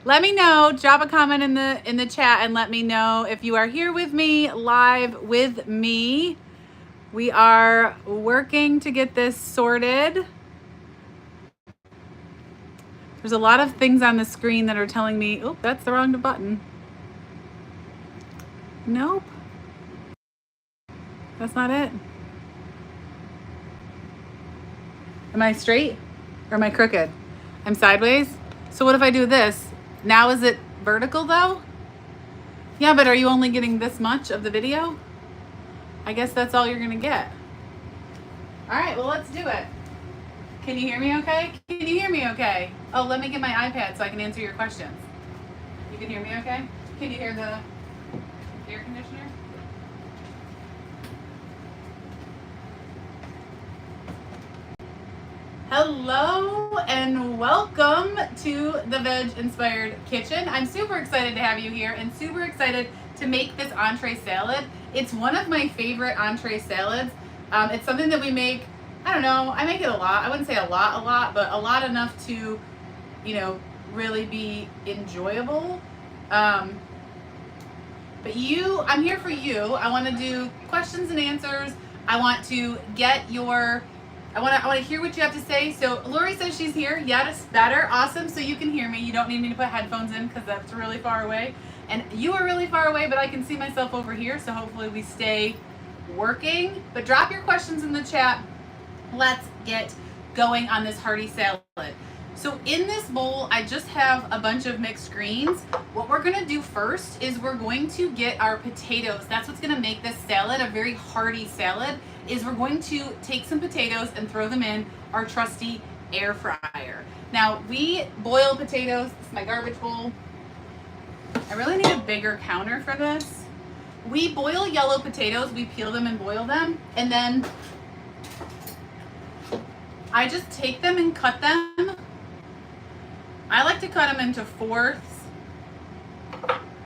Let me know, drop a comment in the chat and let me know if you are here with me, live with me. We are working to get this sorted. There's a lot of things on the screen that are telling me, oh, that's the wrong button. Nope. That's not it. Am I straight or am I crooked? I'm sideways. So what if I do this? Now is it vertical though? Yeah, but are you only getting this much of the video? I guess that's all you're gonna get. All right, well, let's do it. Can you hear me okay? Can you hear me okay? Oh, let me get my iPad so I can answer your questions. You can hear me okay? Can you hear the air conditioner? Hello and welcome to the VegInspired kitchen. I'm super excited to have you here and super excited to make this entree salad. It's one of my favorite entree salads. It's something that we make, I don't know, I make it a lot. I wouldn't say a lot, but a lot enough to, you know, really be enjoyable. But I'm here for you. I want to do questions and answers. I want to get your, I want to hear what you have to say. So Lori says she's here. Yes, better. Awesome. So you can hear me. You don't need me to put headphones in because that's really far away. And you are really far away, but I can see myself over here. So hopefully we stay working. But drop your questions in the chat. Let's get going on this hearty salad. So in this bowl, I just have a bunch of mixed greens. What we're gonna do first is we're going to get our potatoes. That's what's gonna make this salad a very hearty salad, is we're going to take some potatoes and throw them in our trusty air fryer. Now, we boil potatoes. This is my garbage bowl. I really need a bigger counter for this. We boil yellow potatoes. We peel them and boil them. And then I just take them and cut them. I like to cut them into fourths,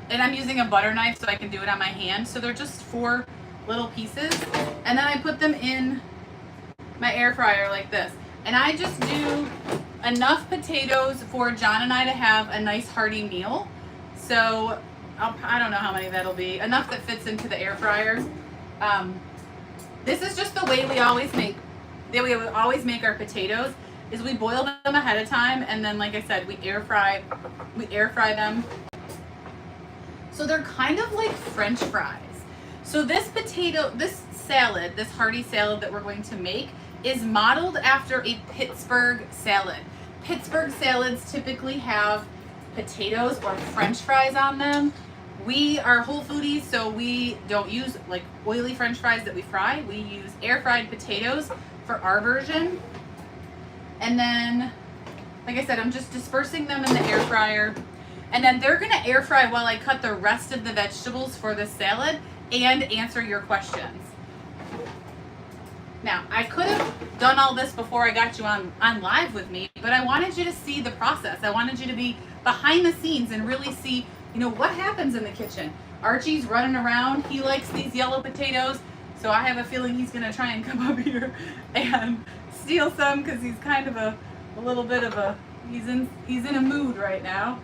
and I'm using a butter knife so I can do it on my hand. So they're just 4 little pieces, and then I put them in my air fryer like this. And I just do enough potatoes for John and I to have a nice hearty meal. So I don't know how many that'll be, enough that fits into the air fryer. This is just the way we always make our potatoes. Is we boil them ahead of time, and then, like I said, we air fry them. So they're kind of like French fries. So this salad, this hearty salad that we're going to make, is modeled after a Pittsburgh salad. Pittsburgh salads typically have potatoes or French fries on them. We are whole foodies, so we don't use like oily French fries that we fry. We use air fried potatoes for our version. And then, like I said, I'm just dispersing them in the air fryer. And then they're gonna air fry while I cut the rest of the vegetables for this salad and answer your questions. Now, I could have done all this before I got you on live with me, but I wanted you to see the process. I wanted you to be behind the scenes and really see, you know, what happens in the kitchen. Archie's running around. He likes these yellow potatoes, so I have a feeling he's gonna try and come up here and steal some because he's kind of a little bit of a, he's in a mood right now.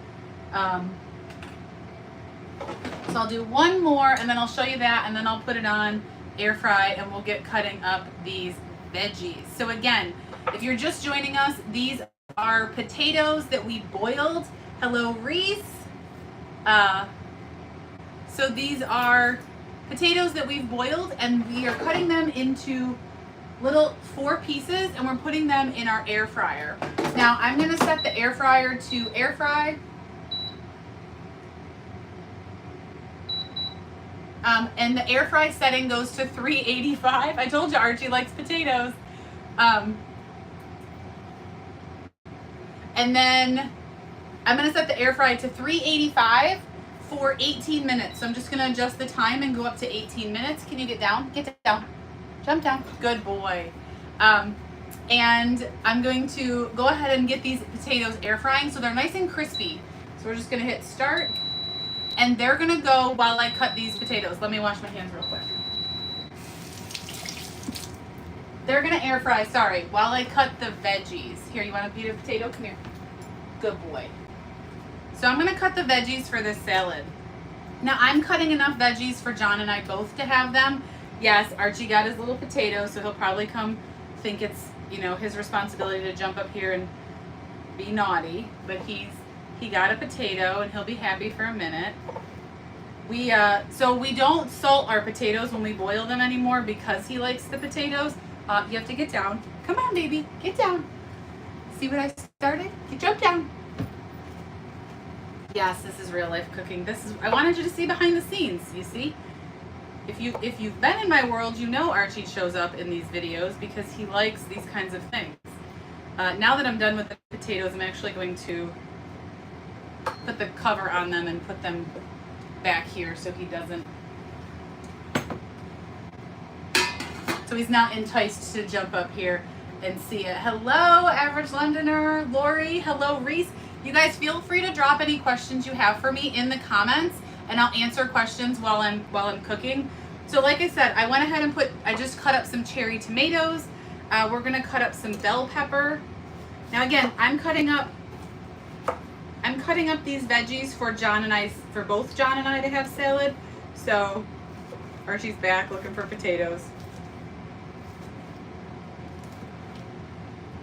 So I'll do one more and then I'll show you that, and then I'll put it on air fry and we'll get cutting up these veggies. So again, if you're just joining us, these are potatoes that we boiled. Hello, Reese. So these are potatoes that we've boiled, and we are cutting them into little 4 pieces, and we're putting them in our air fryer. Now I'm going to set the air fryer to air fry. And the air fry setting goes to 385. I told you Archie likes potatoes. And then I'm going to set the air fry to 385 for 18 minutes. So I'm just going to adjust the time and go up to 18 minutes. Can you get down? Get down. Jump down. Good boy. And I'm going to go ahead and get these potatoes air frying so they're nice and crispy. So we're just going to hit start. And they're going to go while I cut these potatoes. Let me wash my hands real quick. They're going to air fry, while I cut the veggies. Here, you want a piece of potato? Come here. Good boy. So I'm gonna cut the veggies for this salad. Now I'm cutting enough veggies for John and I both to have them. Yes, Archie got his little potato, so he'll probably come think it's, you know, his responsibility to jump up here and be naughty, but he got a potato and he'll be happy for a minute. So we don't salt our potatoes when we boil them anymore because he likes the potatoes. You have to get down. Come on, baby, get down. See what I started? You jump down. Yes, this is real life cooking. I wanted you to see behind the scenes, you see? If you've been in my world, you know Archie shows up in these videos because he likes these kinds of things. Now that I'm done with the potatoes, I'm actually going to put the cover on them and put them back here so he doesn't, so he's not enticed to jump up here and see it. Hello, Average Londoner, Lori. Hello, Reese. You guys feel free to drop any questions you have for me in the comments, and I'll answer questions while I'm cooking. So like I said, I went ahead and I just cut up some cherry tomatoes. We're gonna cut up some bell pepper. Now again, I'm cutting up these veggies for both John and I to have salad. So Archie's back looking for potatoes.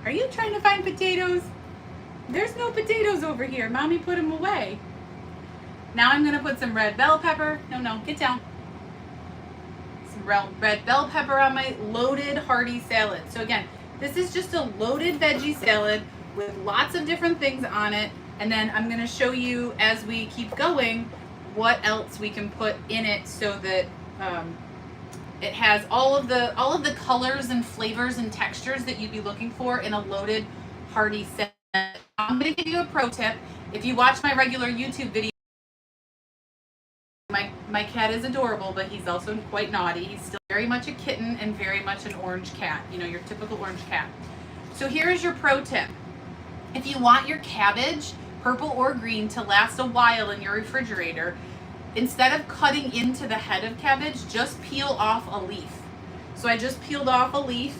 Are you trying to find potatoes? There's no potatoes over here. Mommy put them away. Now I'm gonna put some red bell pepper. No, get down. Some red bell pepper on my loaded hearty salad. So again, this is just a loaded veggie salad with lots of different things on it. And then I'm gonna show you as we keep going what else we can put in it so that it has all of the colors and flavors and textures that you'd be looking for in a loaded hearty salad. I'm gonna give you a pro tip. If you watch my regular YouTube video, my cat is adorable, but he's also quite naughty. He's still very much a kitten and very much an orange cat, you know, your typical orange cat. So here is your pro tip. If you want your cabbage, purple or green, to last a while in your refrigerator, instead of cutting into the head of cabbage, just peel off a leaf. So I just peeled off a leaf.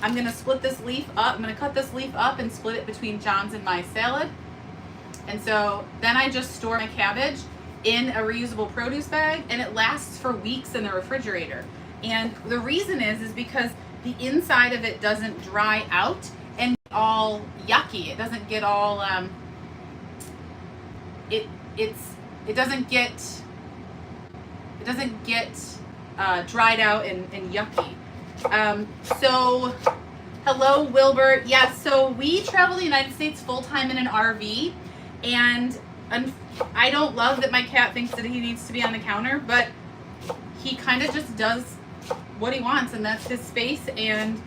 I'm gonna split this leaf up. I'm gonna cut this leaf up and split it between John's and my salad. And so then I just store my cabbage in a reusable produce bag, and it lasts for weeks in the refrigerator. And the reason is because the inside of it doesn't dry out and get all yucky. It doesn't get all it doesn't get dried out and yucky. So hello, Wilbur. Yes, so we travel the United States full time in an RV, and I don't love that my cat thinks that he needs to be on the counter, but he kind of just does what he wants, and that's his space. And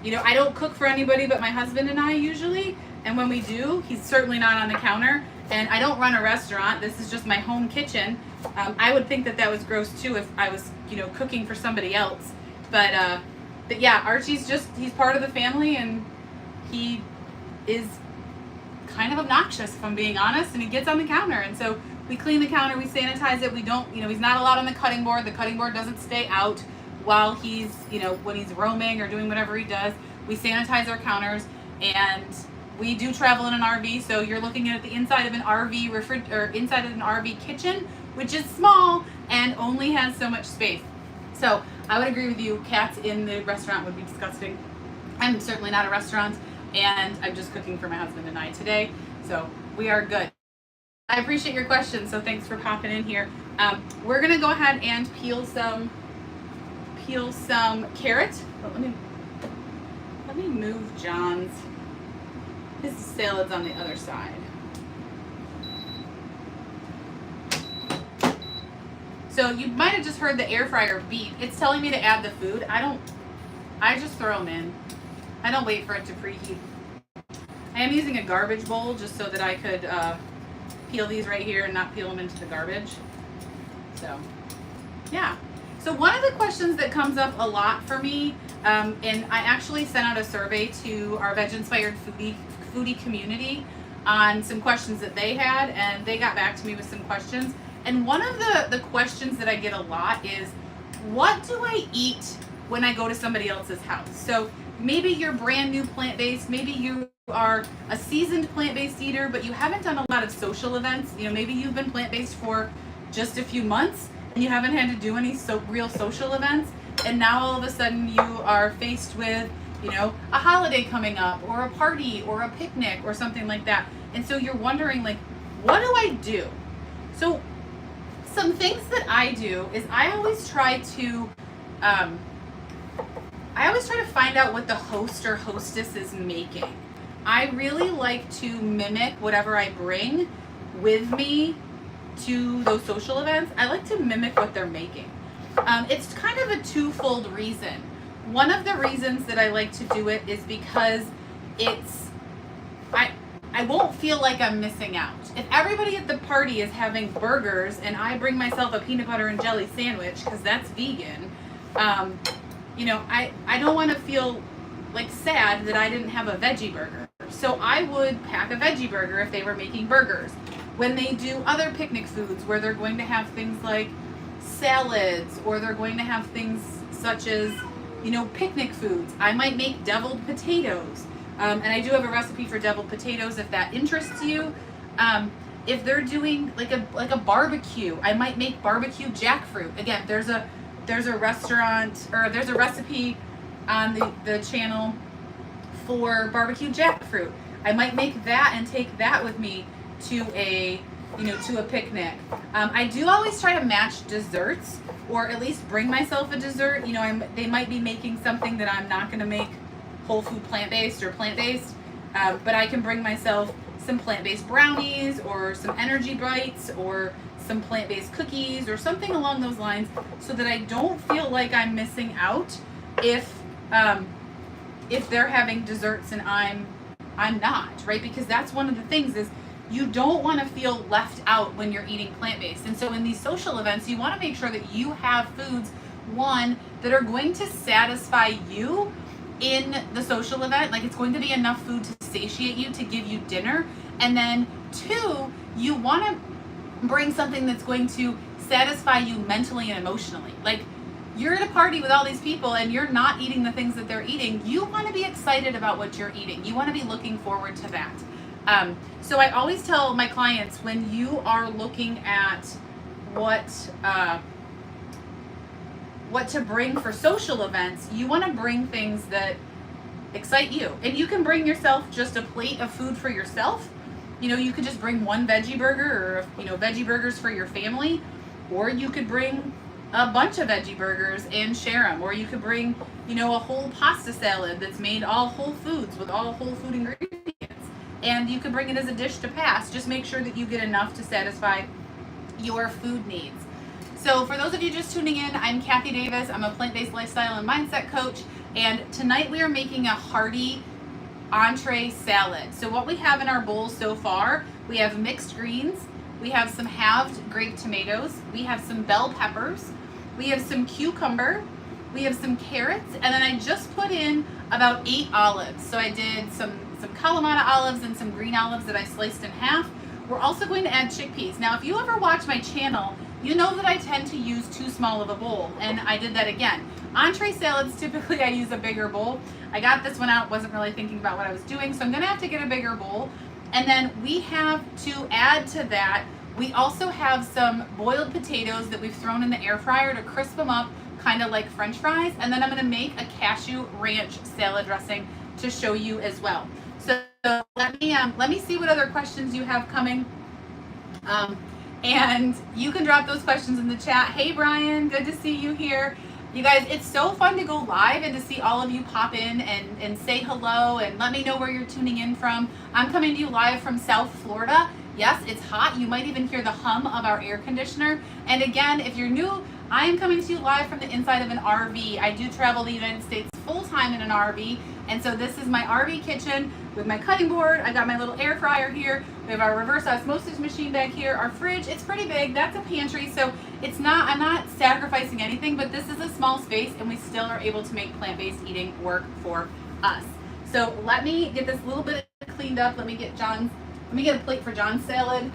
you know, I don't cook for anybody but my husband and I usually, and when we do, he's certainly not on the counter. And I don't run a restaurant. This is just my home kitchen. I would think that that was gross too if I was, you know, cooking for somebody else. But yeah, Archie's he's part of the family, and he is kind of obnoxious, if I'm being honest, and he gets on the counter. And so we clean the counter, we sanitize it. We don't, you know, he's not allowed on the cutting board. The cutting board doesn't stay out while he's, you know, when he's roaming or doing whatever he does. We sanitize our counters, and we do travel in an RV, so you're looking at the inside of an RV inside of an RV kitchen, which is small and only has so much space. So I would agree with you. Cats in the restaurant would be disgusting. I'm certainly not a restaurant, and I'm just cooking for my husband and I today, so we are good. I appreciate your question, so thanks for popping in here. We're gonna go ahead and peel some carrot. But let me move John's. His salad's on the other side. So you might have just heard the air fryer beep. It's telling me to add the food. I just throw them in. I don't wait for it to preheat. I am using a garbage bowl just so that I could peel these right here and not peel them into the garbage. So, yeah. So one of the questions that comes up a lot for me, and I actually sent out a survey to our VegInspired foodie community on some questions that they had, and they got back to me with some questions. And one of the questions that I get a lot is, what do I eat when I go to somebody else's house? So maybe you're brand new plant-based, maybe you are a seasoned plant-based eater, but you haven't done a lot of social events, maybe you've been plant-based for just a few months and you haven't had to do any real social events, and now all of a sudden you are faced with, a holiday coming up or a party or a picnic or something like that. And so you're wondering, like, what do I do? So some things that I do is I always try to find out what the host or hostess is making. I really like to mimic whatever I bring with me to those social events. I like to mimic what they're making. It's kind of a twofold reason. One of the reasons that I like to do it is because I won't feel like I'm missing out. If everybody at the party is having burgers and I bring myself a peanut butter and jelly sandwich because that's vegan, I don't want to feel like sad that I didn't have a veggie burger. So I would pack a veggie burger if they were making burgers. When they do other picnic foods where they're going to have things like salads, or they're going to have things such as, picnic foods, I might make deviled potatoes. And I do have a recipe for deviled potatoes if that interests you. If they're doing like a barbecue, I might make barbecue jackfruit. Again, there's a restaurant, or there's a recipe on the channel for barbecue jackfruit. I might make that and take that with me to a picnic. I do always try to match desserts, or at least bring myself a dessert. They might be making something that I'm not going to make whole food plant-based or plant-based, but I can bring myself some plant-based brownies or some energy bites or some plant-based cookies or something along those lines, so that I don't feel like I'm missing out if they're having desserts and I'm not, right? Because that's one of the things is you don't want to feel left out when you're eating plant-based. And so in these social events, you want to make sure that you have foods, one, that are going to satisfy you in the social event, like it's going to be enough food to satiate you, to give you dinner. And then two, you want to bring something that's going to satisfy you mentally and emotionally. Like, you're at a party with all these people and you're not eating the things that they're eating. You want to be excited about what you're eating. You want to be looking forward to that. So I always tell my clients, when you are looking at what to bring for social events, you want to bring things that excite you. And you can bring yourself just a plate of food for yourself. You could just bring one veggie burger, or veggie burgers for your family, or you could bring a bunch of veggie burgers and share them, or you could bring a whole pasta salad that's made all whole foods with all whole food ingredients, and you could bring it as a dish to pass. Just make sure that you get enough to satisfy your food needs. So for those of you just tuning in, I'm Kathy Davis. I'm a plant-based lifestyle and mindset coach, and tonight we are making a hearty entree salad. So what we have in our bowl so far, we have mixed greens, we have some halved grape tomatoes, we have some bell peppers, we have some cucumber, we have some carrots, and then I just put in about 8 olives. So I did some Kalamata olives and some green olives that I sliced in half. We're also going to add chickpeas. Now, if you ever watch my channel, you know that I tend to use too small of a bowl, and I did that again. Entree salads, typically I use a bigger bowl. I got this one out, wasn't really thinking about what I was doing, so I'm gonna have to get a bigger bowl. And then we have to add to that, we also have some boiled potatoes that we've thrown in the air fryer to crisp them up, kind of like French fries. And then I'm gonna make a cashew ranch salad dressing to show you as well. So let me see what other questions you have coming. And you can drop those questions in the chat. Hey Brian, good to see you here. You guys, it's so fun to go live and to see all of you pop in and say hello and let me know where you're tuning in from. I'm coming to you live from South Florida. Yes, it's hot. You might even hear the hum of our air conditioner. And again, if you're new, I am coming to you live from the inside of an RV. I do travel the United States full-time in an RV. And so this is my RV kitchen with my cutting board. I got my little air fryer here. We have our reverse osmosis machine back here. Our fridge, it's pretty big. That's a pantry. So I'm not sacrificing anything, but this is a small space and we still are able to make plant-based eating work for us. So let me get this little bit cleaned up. Let me get a plate for John's salad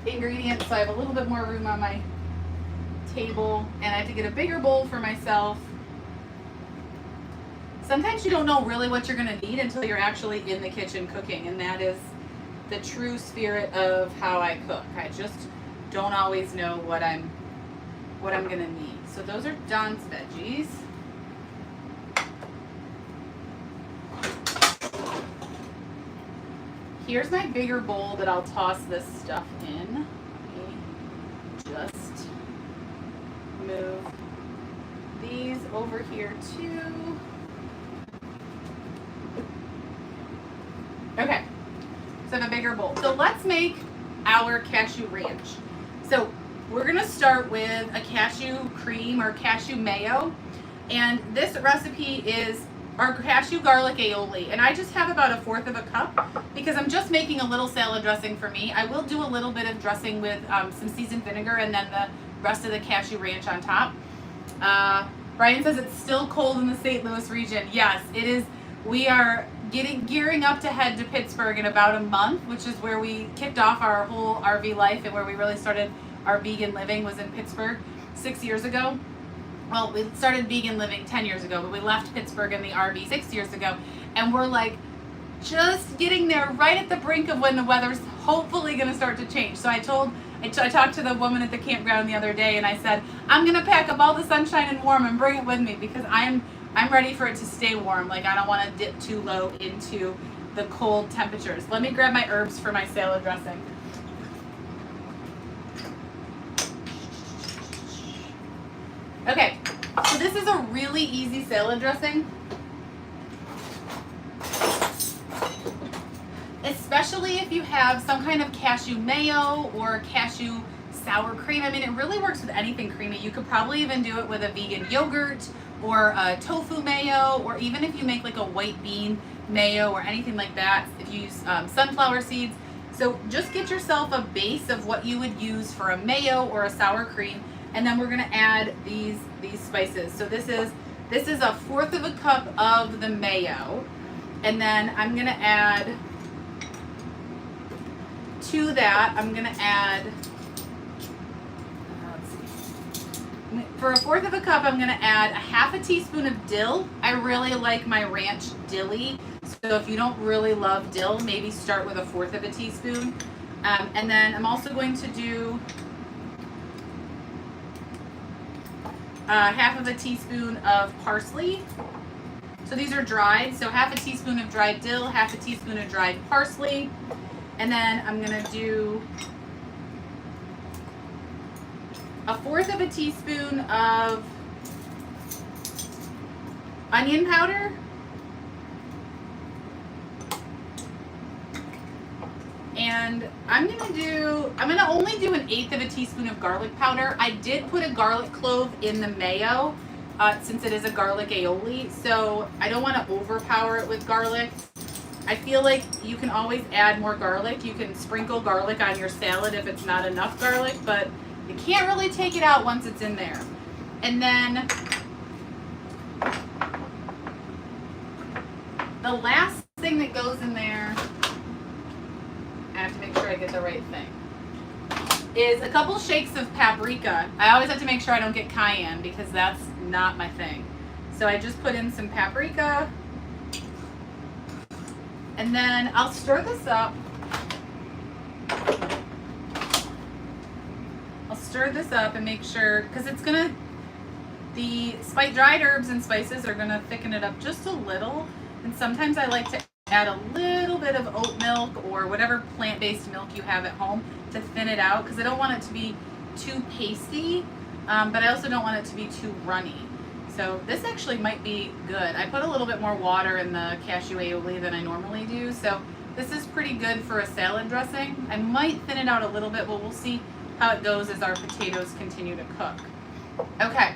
ingredients. So I have a little bit more room on my table, and I have to get a bigger bowl for myself. sometimes you don't know really what you're going to need until you're actually in the kitchen cooking, and that is the true spirit of how I cook. I just don't always know what I'm going to need. So those are Don's veggies. Here's my bigger bowl that I'll toss this stuff in. Let me just move these over here too. Okay, so I have a bigger bowl. So let's make our cashew ranch. So we're gonna start with a cashew cream or cashew mayo. And this recipe is our cashew garlic aioli. And I just have about 1/4 of a cup because I'm just making a little salad dressing for me. I will do a little bit of dressing with some seasoned vinegar and then the rest of the cashew ranch on top. Brian says it's still cold in the St. Louis region. Yes, it is. We are gearing up to head to Pittsburgh in about a month, which is where we kicked off our whole RV life and where we really started our vegan living was in Pittsburgh 6 years ago. Well, we started vegan living 10 years ago, but we left Pittsburgh in the RV 6 years ago. And we're like just getting there right at the brink of when the weather's hopefully going to start to change. So I talked to the woman at the campground the other day and I said, I'm going to pack up all the sunshine and warm and bring it with me because I'm ready for it to stay warm. Like I don't want to dip too low into the cold temperatures. Let me grab my herbs for my salad dressing. Okay, so this is a really easy salad dressing. Especially if you have some kind of cashew mayo or cashew sour cream. I mean, it really works with anything creamy. You could probably even do it with a vegan yogurt or a tofu mayo, or even if you make like a white bean mayo or anything like that, if you use sunflower seeds. So just get yourself a base of what you would use for a mayo or a sour cream, and then we're gonna add these spices. So this is 1/4 of a cup of the mayo, and then I'm gonna add to that, I'm gonna add, let's see, for 1/4 of a cup, I'm gonna add 1/2 teaspoon of dill. I really like my ranch dilly, so if you don't really love dill, maybe start with 1/4 of a teaspoon. And then I'm also going to do 1/2 of a teaspoon of parsley. So these are dried, so 1/2 teaspoon of dried dill, 1/2 teaspoon of dried parsley. And then I'm gonna do 1/4 of a teaspoon of onion powder. And I'm gonna only do 1/8 of a teaspoon of garlic powder. I did put a garlic clove in the mayo since it is a garlic aioli, so I don't want to overpower it with garlic. I feel like you can always add more garlic. You can sprinkle garlic on your salad if it's not enough garlic, but you can't really take it out once it's in there. And then the last thing that goes in there, I have to make sure I get the right thing, is a couple shakes of paprika. I always have to make sure I don't get cayenne because that's not my thing. So I just put in some paprika. And then I'll stir this up. I'll stir this up and make sure, because the dried herbs and spices are gonna thicken it up just a little. And sometimes I like to add a little bit of oat milk or whatever plant-based milk you have at home to thin it out, because I don't want it to be too pasty, but I also don't want it to be too runny. So this actually might be good. I put a little bit more water in the cashew aioli than I normally do, so this is pretty good for a salad dressing. I might thin it out a little bit, but we'll see how it goes as our potatoes continue to cook. Okay,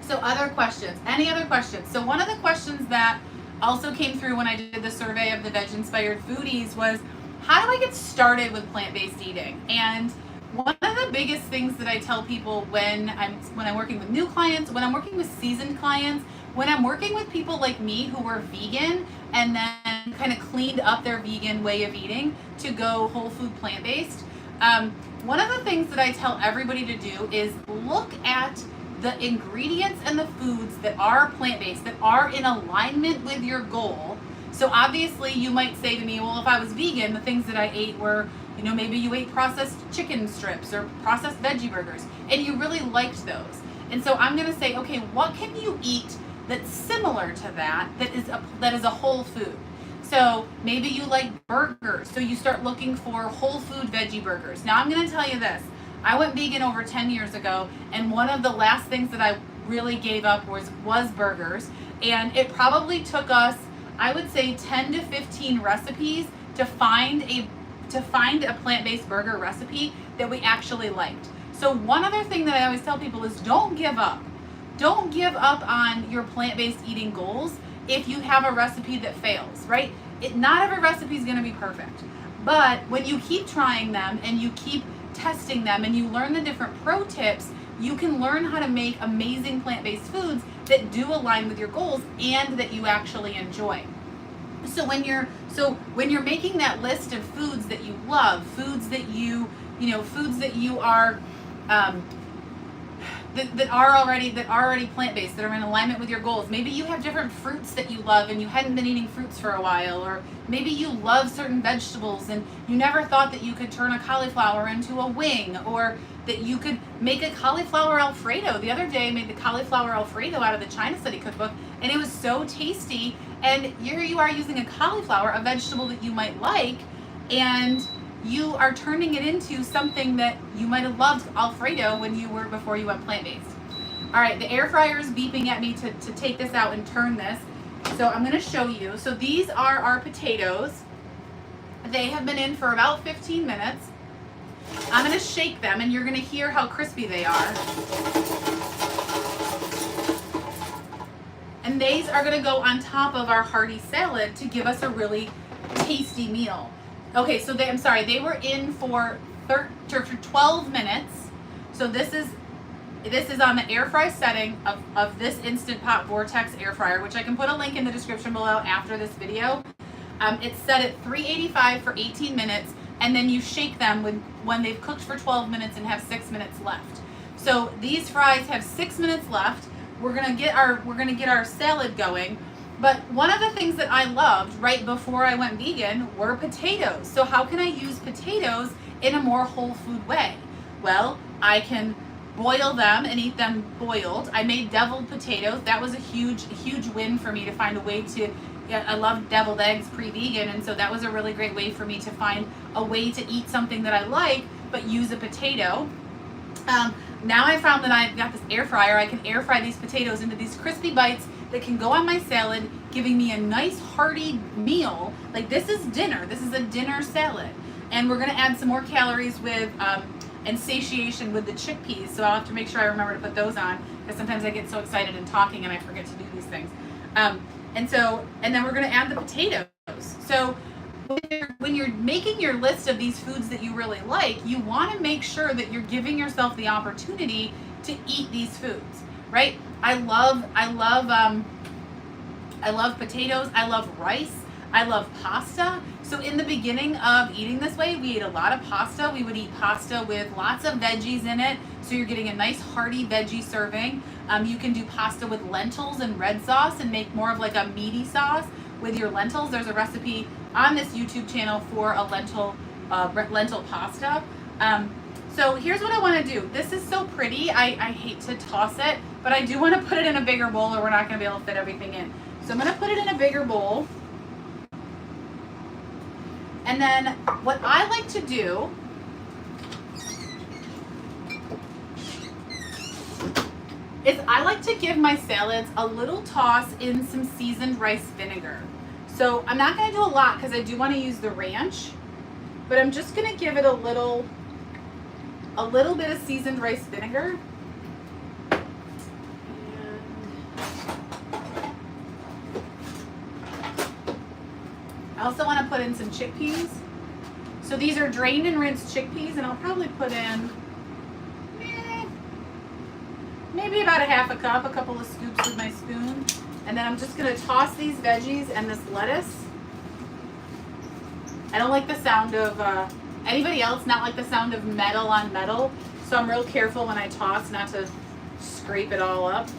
so other questions? Any other questions? So one of the questions that also came through when I did the survey of the VegInspired foodies was, how do I get started with plant-based eating? And one of the biggest things that I tell people when I'm working with new clients, when I'm working with seasoned clients, when I'm working with people like me who were vegan and then kind of cleaned up their vegan way of eating to go whole food plant-based, one of the things that I tell everybody to do is look at the ingredients and the foods that are plant-based, that are in alignment with your goal. So obviously you might say to me, well, if I was vegan, the things that I ate were, you know, maybe you ate processed chicken strips or processed veggie burgers, and you really liked those. And so I'm going to say, okay, what can you eat that's similar to that, that is a whole food? So maybe you like burgers, so you start looking for whole food veggie burgers. Now I'm going to tell you this. I went vegan over 10 years ago, and one of the last things that I really gave up was burgers. And it probably took us, I would say, 10 to 15 recipes to find a plant-based burger recipe that we actually liked. So one other thing that I always tell people is don't give up. Don't give up on your plant-based eating goals if you have a recipe that fails, right? Not every recipe is going to be perfect. But when you keep trying them and you keep testing them and you learn the different pro tips, you can learn how to make amazing plant-based foods that do align with your goals and that you actually enjoy. So when you're making that list of foods that you love, foods that you are that are already plant-based, that are in alignment with your goals. Maybe you have different fruits that you love and you hadn't been eating fruits for a while, or maybe you love certain vegetables and you never thought that you could turn a cauliflower into a wing, or that you could make a cauliflower Alfredo. The other day I made the cauliflower Alfredo out of the China Study cookbook, and it was so tasty. And here you are using a cauliflower, a vegetable that you might like, and you are turning it into something that you might have loved Alfredo before you went plant-based. All right, the air fryer is beeping at me to take this out and turn this. So I'm gonna show you. So these are our potatoes. They have been in for about 15 minutes. I'm gonna shake them and you're gonna hear how crispy they are. And these are gonna go on top of our hearty salad to give us a really tasty meal. Okay, so they were in for 12 minutes. So this is on the air fry setting of this Instant Pot Vortex air fryer, which I can put a link in the description below after this video. It's set at 385 for 18 minutes, and then you shake them when they've cooked for 12 minutes and have 6 minutes left. So these fries have 6 minutes left. We're gonna get our salad going. But one of the things that I loved right before I went vegan were potatoes. So how can I use potatoes in a more whole food way? Well, I can boil them and eat them boiled. I made deviled potatoes. That was a huge win for me to find a way to, I love deviled eggs pre-vegan, and so that was a really great way for me to find a way to eat something that I like, but use a potato. Now I found that I've got this air fryer. I can air fry these potatoes into these crispy bites that can go on my salad, giving me a nice hearty meal. Like, this is dinner. This is a dinner salad. And we're gonna add some more calories with and satiation with the chickpeas. So I'll have to make sure I remember to put those on, because sometimes I get so excited and talking and I forget to do these things. And then we're gonna add the potatoes. So when you're making your list of these foods that you really like, you wanna make sure that you're giving yourself the opportunity to eat these foods, right? I love potatoes. I love rice. I love pasta. So in the beginning of eating this way, we ate a lot of pasta. We would eat pasta with lots of veggies in it. So you're getting a nice hearty veggie serving. You can do pasta with lentils and red sauce and make more of like a meaty sauce with your lentils. There's a recipe on this YouTube channel for a lentil pasta. So here's what I want to do. This is so pretty. I hate to toss it, but I do want to put it in a bigger bowl or we're not going to be able to fit everything in. So I'm going to put it in a bigger bowl. And then what I like to do is I like to give my salads a little toss in some seasoned rice vinegar. So I'm not going to do a lot because I do want to use the ranch, but I'm just going to give it a little bit of seasoned rice vinegar. I also want to put in some chickpeas. So these are drained and rinsed chickpeas, and I'll probably put in maybe about a half a cup, a couple of scoops with my spoon. And then I'm just going to toss these veggies and this lettuce. I don't like the sound of, anybody else not like the sound of metal on metal? So I'm real careful when I toss not to scrape it all up.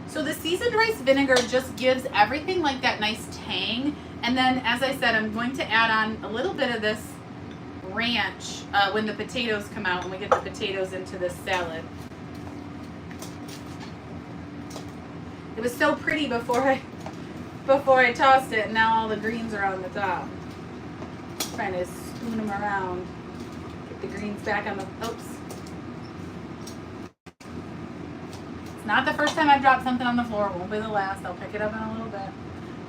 So the seasoned rice vinegar just gives everything like that nice tang. And then, as I said, I'm going to add on a little bit of this ranch when the potatoes come out and we get the potatoes into this salad. It was so pretty before I tossed it, and now all the greens are on the top. Trying to spoon them around. Get the greens back on the, oops. It's not the first time I've dropped something on the floor. It won't be the last. I'll pick it up in a little bit.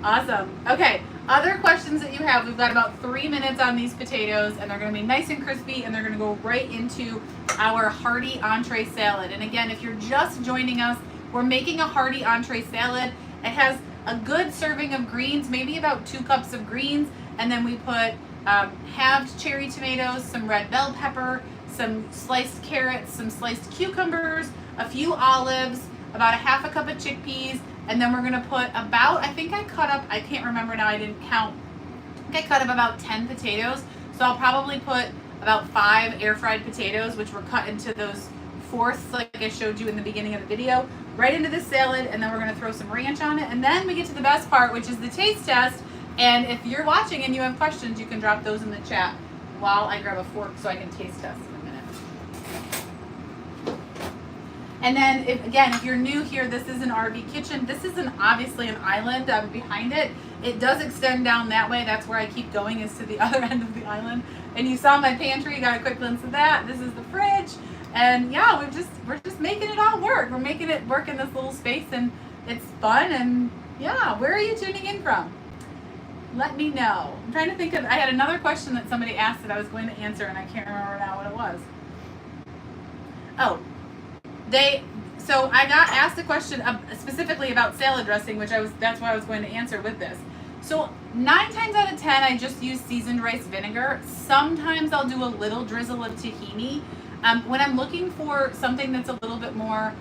Awesome. Okay, other questions that you have. We've got about 3 minutes on these potatoes, and they're going to be nice and crispy, and they're going to go right into our hearty entree salad. And again, if you're just joining us, we're making a hearty entree salad. It has a good serving of greens, maybe about 2 cups of greens, and then we put halved cherry tomatoes, some red bell pepper, some sliced carrots, some sliced cucumbers, a few olives, about a half a cup of chickpeas, and then we're gonna put about, I think I cut up, I can't remember now, I didn't count. I think I cut up about 10 potatoes. So I'll probably put about 5 air fried potatoes, which were cut into those fourths like I showed you in the beginning of the video, right into this salad, and then we're gonna throw some ranch on it. And then we get to the best part, which is the taste test. And if you're watching and you have questions, you can drop those in the chat while I grab a fork so I can taste test in a minute. And then, if you're new here, this is an RV kitchen. This is obviously an island behind it. It does extend down that way. That's where I keep going, is to the other end of the island. And you saw my pantry. You got a quick glimpse of that. This is the fridge. And yeah, we're just making it all work. We're making it work in this little space, and it's fun. And yeah, where are you tuning in from? Let me know. I'm trying to think of, I had another question that somebody asked that I was going to answer, and I can't remember now what it was. Oh. So I got asked a question specifically about salad dressing, that's what I was going to answer with this. So 9 times out of 10, I just use seasoned rice vinegar. Sometimes I'll do a little drizzle of tahini. When I'm looking for something that's a little bit more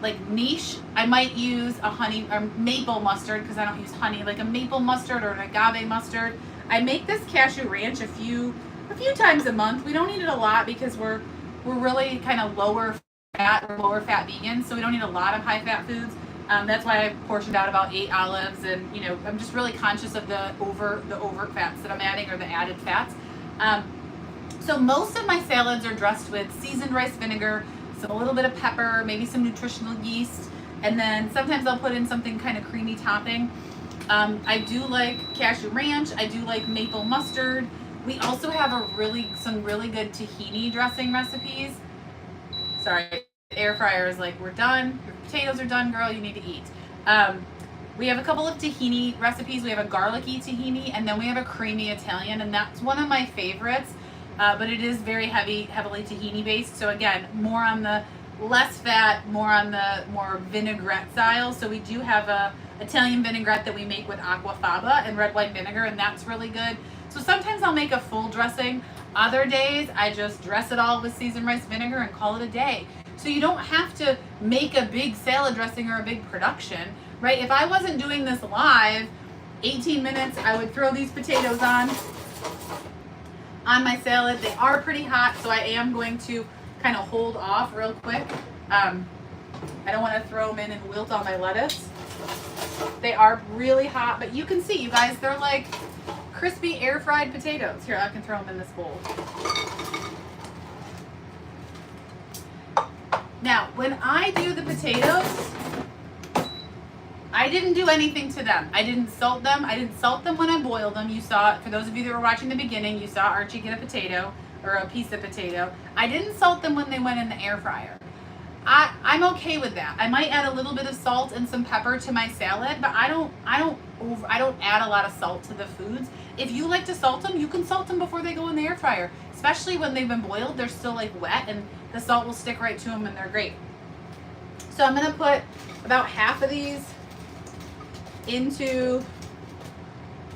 like niche, I might use a honey or maple mustard, because I don't use honey, like a maple mustard or an agave mustard. I make this cashew ranch a few times a month. We don't eat it a lot because we're really kind of lower fat vegan, so we don't eat a lot of high fat foods. That's why I portioned out about 8 olives, and I'm just really conscious of the overt fats that I'm adding, or the added fats. So most of my salads are dressed with seasoned rice vinegar, a little bit of pepper, maybe some nutritional yeast, and then sometimes I'll put in something kind of creamy topping. I do like cashew ranch. I do like maple mustard. We also have some really good tahini dressing recipes. Sorry, the air fryer is like, we're done. Your potatoes are done, girl. You need to eat. We have a couple of tahini recipes. We have a garlicky tahini, and then we have a creamy Italian, and that's one of my favorites. But it is very heavily tahini based. So again, more on the less fat, more on the more vinaigrette style. So we do have a Italian vinaigrette that we make with aquafaba and red wine vinegar, and that's really good. So sometimes I'll make a full dressing. Other days I just dress it all with seasoned rice vinegar and call it a day. So you don't have to make a big salad dressing or a big production, right? If I wasn't doing this live, 18 minutes, I would throw these potatoes on my salad. They are pretty hot, so I am going to kind of hold off real quick. I don't want to throw them in and wilt all my lettuce. They are really hot, but you can see, you guys, they're like crispy air fried potatoes. Here, I can throw them in this bowl. Now, when I do the potatoes, I didn't do anything to them. I didn't salt them. I didn't salt them when I boiled them. You saw, for those of you that were watching the beginning, you saw Archie get a potato, or a piece of potato. I didn't salt them when they went in the air fryer. I'm okay with that. I might add a little bit of salt and some pepper to my salad, but I don't add a lot of salt to the foods. If you like to salt them, you can salt them before they go in the air fryer. Especially when they've been boiled, they're still like wet, and the salt will stick right to them, and they're great. So I'm gonna put about half of these into,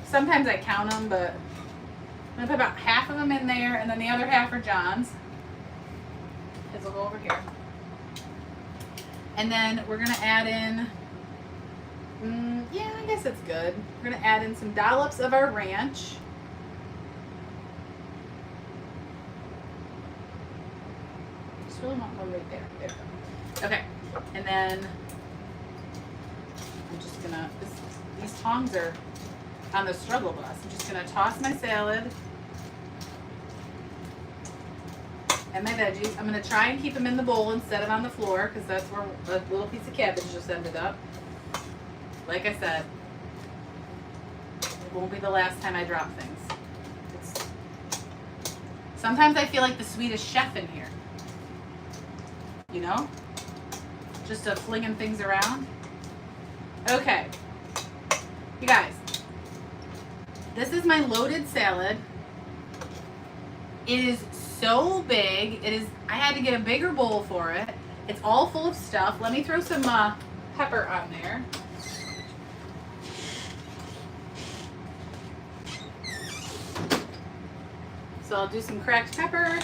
sometimes I count them, but I'm gonna put about half of them in there, and then the other half are John's. Because we'll go over here. And then we're gonna add in, yeah, I guess it's good. We're gonna add in some dollops of our ranch. really want one right there. There we go. Okay, and then I'm just gonna, these tongs are on the struggle bus. I'm just gonna toss my salad and my veggies. I'm gonna try and keep them in the bowl instead of on the floor because that's where a little piece of cabbage just ended up. Like I said, it won't be the last time I drop things. Sometimes I feel like the Swedish chef in here. You know? Just flinging things around. Okay. You guys, this is my loaded salad. It is so big. I had to get a bigger bowl for it. It's all full of stuff. Let me throw some pepper on there. So I'll do some cracked pepper.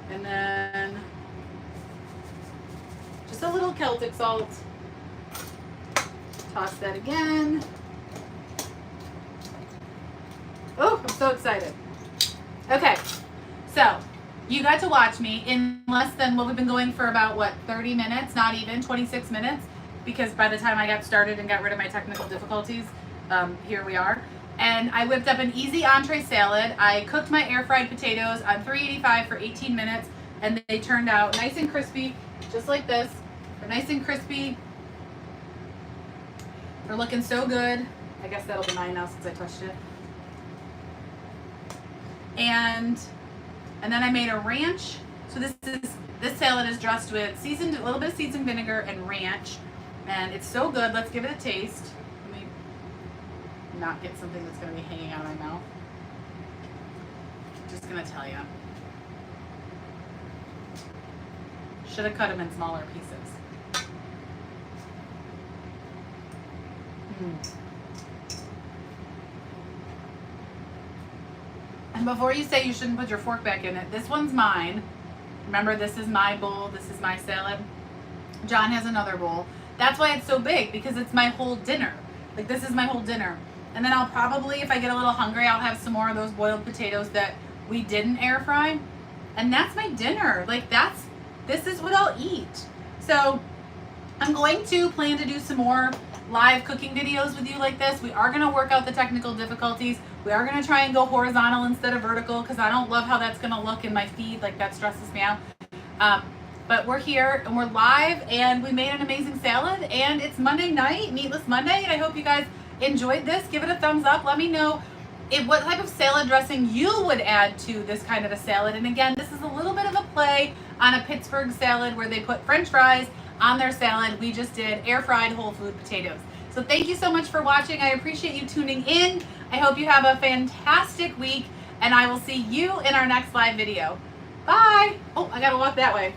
And then just a little Celtic salt. Toss that again. Oh, I'm so excited. Okay, so you got to watch me in less than, well, we've been going for about, what, 30 minutes? Not even, 26 minutes. Because by the time I got started and got rid of my technical difficulties, here we are. And I whipped up an easy entree salad. I cooked my air fried potatoes on 385 for 18 minutes. And they turned out nice and crispy, just like this. They're nice and crispy. They're looking so good. I guess that'll be mine now since I touched it. And then I made a ranch. So this salad is dressed with a little bit of seasoned vinegar and ranch. And it's so good. Let's give it a taste. Let me not get something that's going to be hanging out of my mouth. Just going to tell you. Should have cut them in smaller pieces. And before you say you shouldn't put your fork back in it, this one's mine. Remember, this is my bowl. This is my salad. John has another bowl. That's why it's so big, because it's my whole dinner. Like, this is my whole dinner. And then I'll probably, if I get a little hungry, I'll have some more of those boiled potatoes that we didn't air fry. And that's my dinner. Like, this is what I'll eat. So I'm going to plan to do some more live cooking videos with you like this. We are going to work out the technical difficulties. We are going to try and go horizontal instead of vertical because I don't love how that's going to look in my feed. Like, that stresses me out. But we're here and we're live and we made an amazing salad and it's Monday night, Meatless Monday. And I hope you guys enjoyed this. Give it a thumbs up. Let me know what type of salad dressing you would add to this kind of a salad. And again, this is a little bit of a play on a Pittsburgh salad where they put French fries on their salad. We just did air fried whole food potatoes. So thank you so much for watching. I appreciate you tuning in. I hope you have a fantastic week and I will see you in our next live video. Bye. Oh, I gotta walk that way.